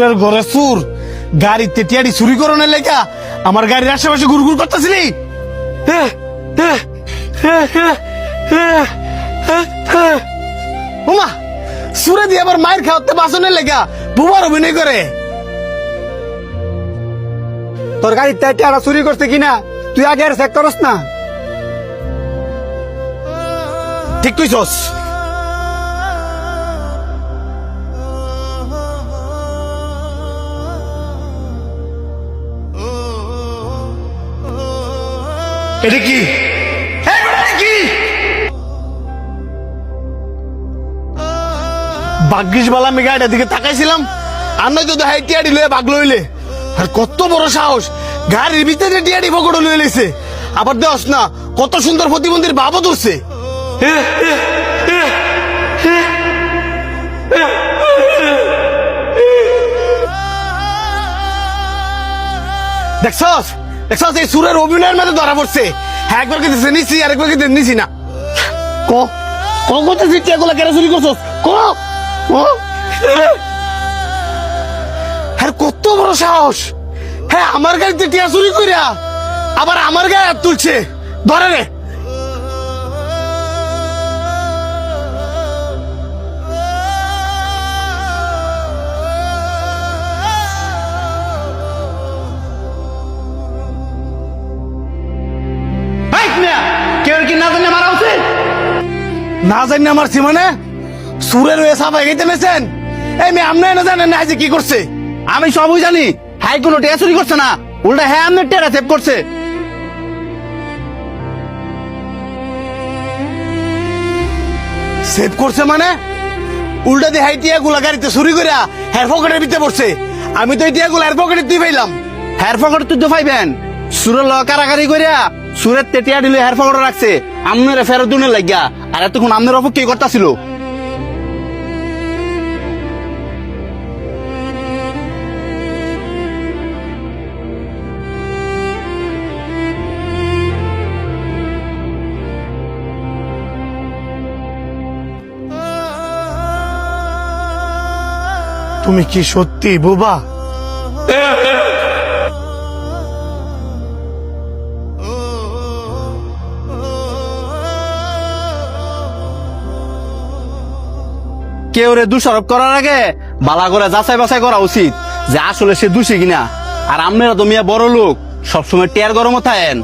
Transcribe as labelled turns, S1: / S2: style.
S1: সুরের ঘরে সুর গাড়িতে টিয়ারি চুরি করনের লেখা আমার গাড়ির আশেপাশে ঘুরঘুর করতেছিলি। ওমা সুরে দিয়ে আবার মায়ের খাওয়াতে বাসনের লেখা বুবার অভিনয় করে।
S2: তোর গাড়িতে টিয়ারা চুরি করছে কিনা তুই আগে চেক করস না?
S1: ঠিক কইছস। এটা কি কি ভাগ্যিস বালা আমি গাড়িটার দিকে তাকাইছিলাম আর নয়তো তো টিয়ারি লয়ে ভাগ লইলে। আর কত বড় সাহস গাড়ির ভিতরে টিয়ারি পকড় লয়ে লইছে। আবার দেওস না কত সুন্দর প্রতিবন্ধীর ভাবও ধরছে। দেখছস দেখছস এই সুরের অভিনয়ের মধ্যে ধরা পড়ছে। হ্যাঁ একবার কিন্তু নিছি আর একবার কিন্তু নিছি না। ক করতেছি টিয়াগুলা কেন চুরি করছস ক। হ্যাঁ কত বড় সাহস। হ্যাঁ আমার গাড়িতে টিয়া চুরি করিয়া আবার আমার গায়ে হাত তুলছে। ধরে রে। না জানি মারছি মানে সুরের হয়ে সাফাই গাইতে নেছেন। এই মেয়ে আপনি না জানেন না যে কি করছে?
S3: আমি সবই জানি। হ্যাঁ কোনো টেয়া চুরি করছে না, উল্টা হ্যাঁ আপনার টেরা সেভ করছে।
S1: সেভ করছে মানে উল্টা দিয়ে হাই টিয়া গুলা গাড়িতে চুরি করিয়া হেয়ার পকেটের ভিতরে পড়ছে। আমি তো এই টিয়া গুলা হেয়ার পকেটে তুই পাইলাম।
S3: হেয়ার পকেট তুই তো পাইবেন। সুরের লগে কারাকারি করিয়া সুরের তেটিয়া দিলে হেয়ার পকেটে রাখছে আপনার ফেরত দুনে লাগিয়া। আর এতক্ষণ আপনার অপেক্ষা করতেছিল।
S1: তুমি কি সত্যি বোবা?
S3: কেউ রে দোষারোপ করার আগে বালা করে যাচাই বাছাই করা উচিত যে আসলে সে দোষী কিনা। আর আপনারা তো মিয়া বড় লোক, সবসময় টেয়ার গরম থাকেন।